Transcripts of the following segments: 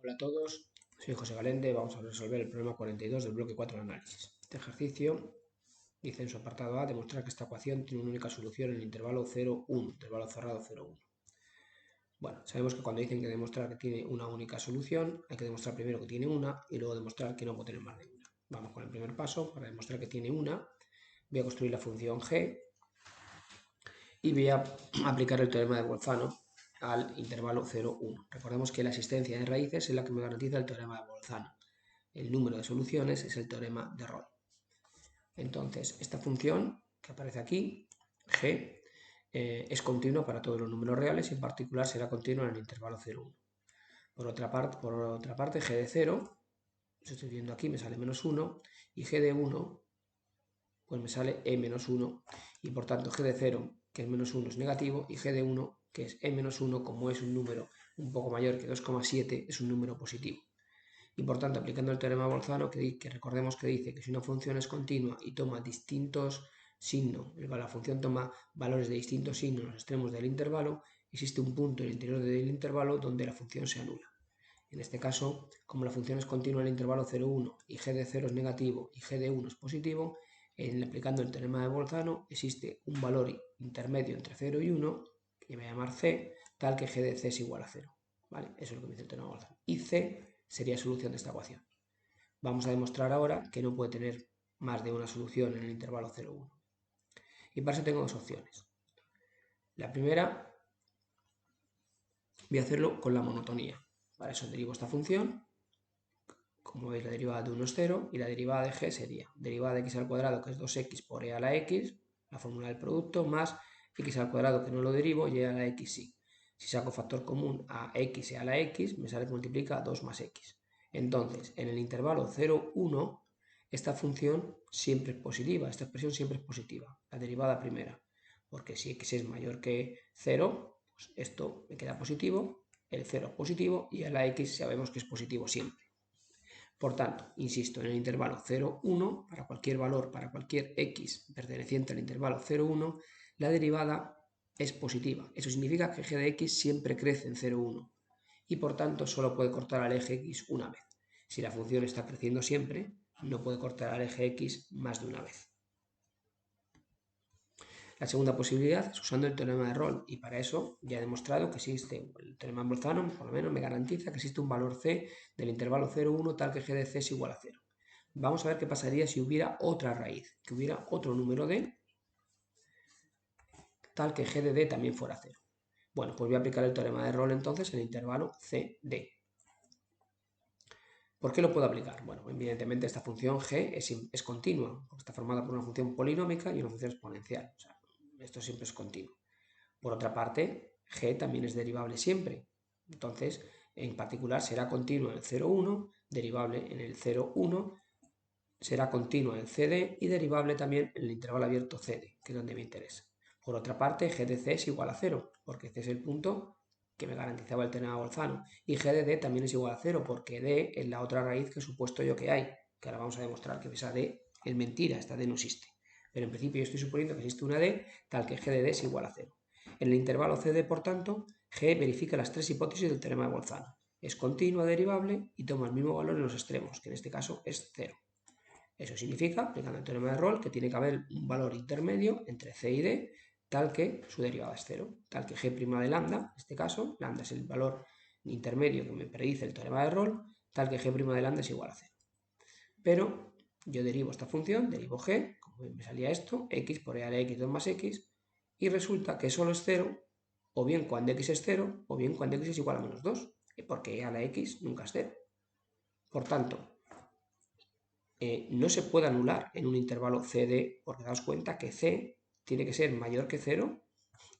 Hola a todos, soy José Galende. Vamos a resolver el problema 42 del bloque 4 de análisis. Este ejercicio dice en su apartado A demostrar que esta ecuación tiene una única solución en el intervalo 0, 1, intervalo cerrado 0, 1. Bueno, sabemos que cuando dicen que demostrar que tiene una única solución, hay que demostrar primero que tiene una y luego demostrar que no puede tener más de una. Vamos con el primer paso. Para demostrar que tiene una, voy a construir la función g y voy a aplicar el teorema de Bolzano al intervalo 0, 1. Recordemos que la existencia de raíces es la que me garantiza el teorema de Bolzano. El número de soluciones es el teorema de Rolle. Entonces, esta función que aparece aquí, g, es continua para todos los números reales y en particular será continua en el intervalo 0, 1. Por otra parte, g de 0, lo estoy viendo aquí, me sale menos 1, y g de 1, pues me sale e menos 1, y por tanto g de 0, que es menos 1, es negativo, y g de 1, que es e menos 1, como es un número un poco mayor que 2,7, es un número positivo. Y por tanto, aplicando el teorema de Bolzano, que recordemos que dice que si una función es continua y toma distintos signos, la función toma valores de distintos signos en los extremos del intervalo, existe un punto en el interior del intervalo donde la función se anula. En este caso, como la función es continua en el intervalo 0, 1 y g de 0 es negativo y g de 1 es positivo, aplicando el teorema de Bolzano existe un valor intermedio entre 0 y 1, que voy a llamar c, tal que g de c es igual a 0. ¿Vale? Eso es lo que me dice el teorema de Bolzano. Y c sería solución de esta ecuación. Vamos a demostrar ahora que no puede tener más de una solución en el intervalo 0, 1. Y para eso tengo dos opciones. La primera, voy a hacerlo con la monotonía. Para eso derivo esta función. Como veis, la derivada de 1 es 0 y la derivada de g sería derivada de x al cuadrado, que es 2x por e a la x, la fórmula del producto, más x al cuadrado, que no lo derivo, y e a la x sí. Si saco factor común a x y a la x, me sale que multiplica 2 más x. Entonces, en el intervalo 0, 1, esta función siempre es positiva, esta expresión siempre es positiva, la derivada primera, porque si x es mayor que 0, pues esto me queda positivo, el 0 es positivo y a la x sabemos que es positivo siempre. Por tanto, insisto, en el intervalo 0, 1, para cualquier valor, para cualquier x perteneciente al intervalo 0, 1, la derivada es positiva. Eso significa que g de x siempre crece en 0, 1 y por tanto solo puede cortar al eje x una vez. Si la función está creciendo siempre, no puede cortar al eje x más de una vez. La segunda posibilidad es usando el teorema de Rolle, y para eso ya he demostrado que existe, el teorema de Bolzano por lo menos me garantiza que existe un valor c del intervalo 0, 1 tal que g de c es igual a 0. Vamos a ver qué pasaría si hubiera otra raíz, que hubiera otro número d tal que g de d también fuera 0. Bueno, pues voy a aplicar el teorema de Rolle entonces en el intervalo cd. ¿Por qué lo puedo aplicar? Bueno, evidentemente esta función g es continua, porque está formada por una función polinómica y una función exponencial. O sea, esto siempre es continuo. Por otra parte, g también es derivable siempre. Entonces, en particular, será continua en el 0, 1, derivable en el 0, 1, será continua en cd y derivable también en el intervalo abierto cd, que es donde me interesa. Por otra parte, g de c es igual a 0, porque c es el punto que me garantizaba el teorema de Bolzano. Y g de d también es igual a 0, porque d es la otra raíz que he supuesto yo que hay, que ahora vamos a demostrar que esa d es mentira, esta d no existe. Pero en principio yo estoy suponiendo que existe una d tal que g de d es igual a 0. En el intervalo cd, por tanto, g verifica las tres hipótesis del teorema de Bolzano. Es continua, derivable y toma el mismo valor en los extremos, que en este caso es 0. Eso significa, aplicando el teorema de Rolle, que tiene que haber un valor intermedio entre c y d, tal que su derivada es 0, tal que g' de lambda, en este caso, lambda es el valor intermedio que me predice el teorema de Rolle, tal que g' de lambda es igual a 0. Pero yo derivo esta función, derivo g, como me salía esto, x por e a la x 2 más x, y resulta que solo es 0, o bien cuando x es 0, o bien cuando x es igual a menos 2, porque e a la x nunca es 0. Por tanto, no se puede anular en un intervalo cd, porque daos cuenta que c tiene que ser mayor que 0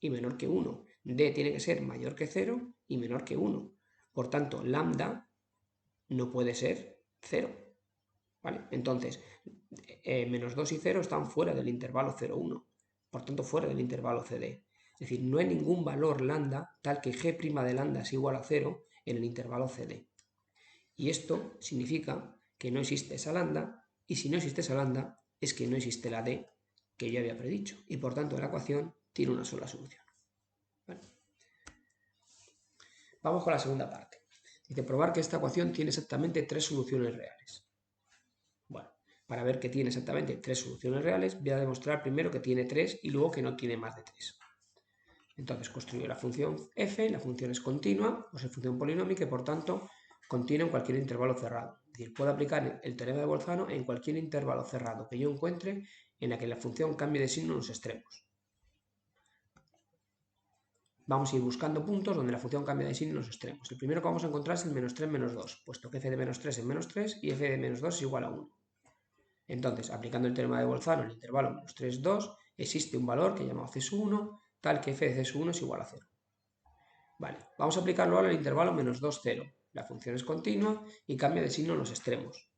y menor que 1. D tiene que ser mayor que 0 y menor que 1. Por tanto, lambda no puede ser 0. ¿Vale? Entonces, menos 2 y 0 están fuera del intervalo 0, 1. Por tanto, fuera del intervalo cd. Es decir, no hay ningún valor lambda tal que g' de lambda es igual a 0 en el intervalo cd. Y esto significa que no existe esa lambda, y si no existe esa lambda, es que no existe la d que yo había predicho, y por tanto la ecuación tiene una sola solución. ¿Vale? Vamos con la segunda parte. Dice, probar que esta ecuación tiene exactamente 3 soluciones reales. Bueno, para ver que tiene exactamente 3 soluciones reales, voy a demostrar primero que tiene 3 y luego que no tiene más de 3. Entonces construyo la función f, la función es continua, pues es función polinómica y por tanto continua en cualquier intervalo cerrado. Es decir, puedo aplicar el teorema de Bolzano en cualquier intervalo cerrado que yo encuentre en el que la función cambie de signo en los extremos. Vamos a ir buscando puntos donde la función cambia de signo en los extremos. El primero que vamos a encontrar es el menos 3, menos 2, puesto que f de menos 3 es menos 3 y f de menos 2 es igual a 1. Entonces, aplicando el teorema de Bolzano en el intervalo menos 3, 2, existe un valor que llamamos C1, tal que f de C1 es igual a 0. Vale, vamos a aplicarlo ahora al intervalo menos 2, 0. La función es continua y cambia de signo en los extremos.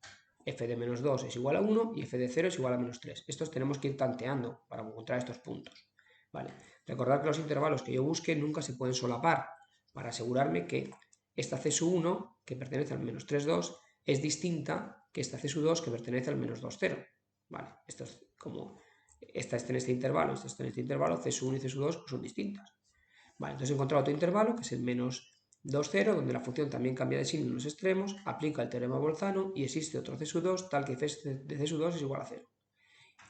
F de menos 2 es igual a 1 y f de 0 es igual a menos 3. Estos tenemos que ir tanteando para encontrar estos puntos. Vale, recordad que los intervalos que yo busque nunca se pueden solapar para asegurarme que esta C1, que pertenece al menos 3, 2, es distinta que esta C2 que pertenece al menos 2, 0. Vale, esto es como esta está en este intervalo, esta está en este intervalo, C1 y C2 pues son distintas. Vale, entonces he encontrado otro intervalo que es el menos 2, 0, donde la función también cambia de signo en los extremos, aplica el teorema de Bolzano y existe otro C2 tal que f de C2 es igual a 0.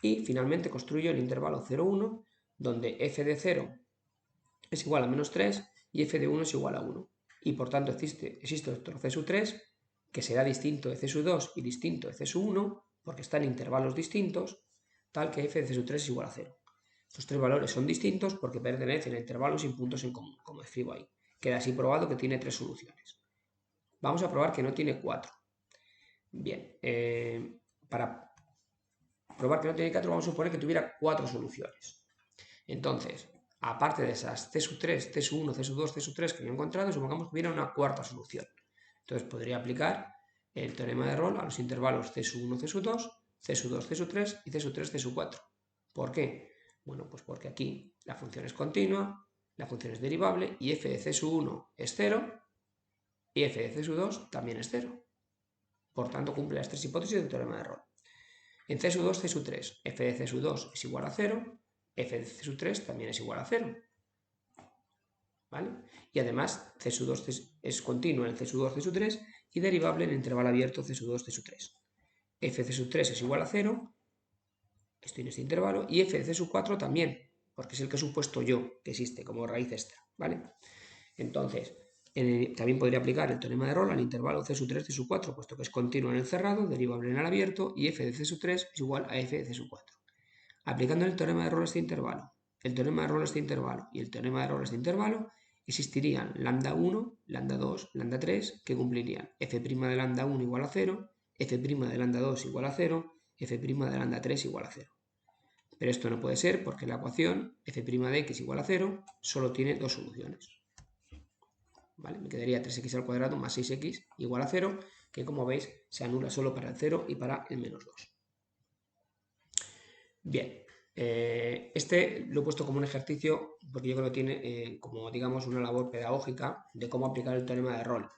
Y finalmente construyo el intervalo 0, 1, donde f de 0 es igual a menos 3 y f de 1 es igual a 1. Y por tanto existe otro C3 que será distinto de C2 y distinto de C1 porque están en intervalos distintos, tal que f de C3 es igual a 0. Estos tres valores son distintos porque pertenecen a intervalos sin puntos en común, como escribo ahí. Queda así probado que tiene 3 soluciones. Vamos a probar que no tiene 4. Bien, para probar que no tiene 4 vamos a suponer que tuviera 4 soluciones. Entonces, aparte de esas C3, C1, C2, C3 que yo he encontrado, supongamos que hubiera una cuarta solución. Entonces podría aplicar el teorema de Rolle a los intervalos C1, C2, C2, C3 y C3, C4. ¿Por qué? Bueno, pues porque aquí la función es continua, la función es derivable y f de C1 es 0 y f de C2 también es 0. Por tanto, cumple las tres hipótesis del teorema de Rolle. En C2, C3, f de C2 es igual a 0, f de C3 también es igual a 0. ¿Vale? Y además, C2 es continua en C2, C3 y derivable en el intervalo abierto C2, C3. f de C3 es igual a 0, estoy en este intervalo, y f de C4 también, porque es el que he supuesto yo que existe como raíz extra, ¿vale? Entonces, también podría aplicar el teorema de Rolle al intervalo C3, C4, puesto que es continuo en el cerrado, derivable en el abierto, y f de C3 es igual a f de C4. Aplicando el teorema de Rolle a este intervalo, el teorema de Rolle a este intervalo y el teorema de Rolle a este intervalo, existirían lambda 1, lambda 2, lambda 3, que cumplirían f' de lambda 1 igual a 0, f' de lambda 2 igual a 0, f' de lambda 3 igual a 0. Pero esto no puede ser porque la ecuación f' de x igual a 0 solo tiene dos soluciones. ¿Vale? Me quedaría 3x al cuadrado más 6x igual a 0, que como veis se anula solo para el 0 y para el menos 2. Bien, este lo he puesto como un ejercicio porque yo creo que tiene como digamos una labor pedagógica de cómo aplicar el teorema de Rolle.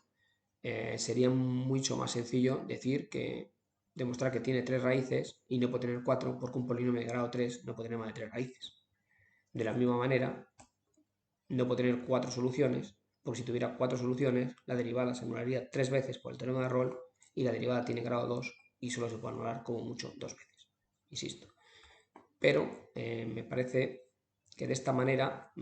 Sería mucho más sencillo demostrar que tiene 3 raíces y no puede tener 4 porque un polinomio de grado 3 no puede tener más de 3 raíces. De la misma manera, no puede tener 4 soluciones porque si tuviera 4 soluciones la derivada se anularía 3 veces por el teorema de Rolle y la derivada tiene grado 2 y solo se puede anular como mucho 2 veces. Insisto. Pero me parece que de esta manera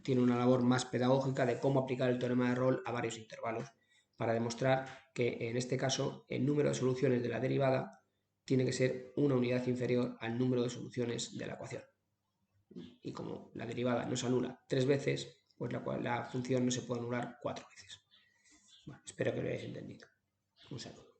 tiene una labor más pedagógica de cómo aplicar el teorema de Rolle a varios intervalos para demostrar que en este caso el número de soluciones de la derivada tiene que ser una unidad inferior al número de soluciones de la ecuación. Y como la derivada no se anula 3 veces, pues la función no se puede anular 4 veces. Bueno, espero que lo hayáis entendido. Un saludo.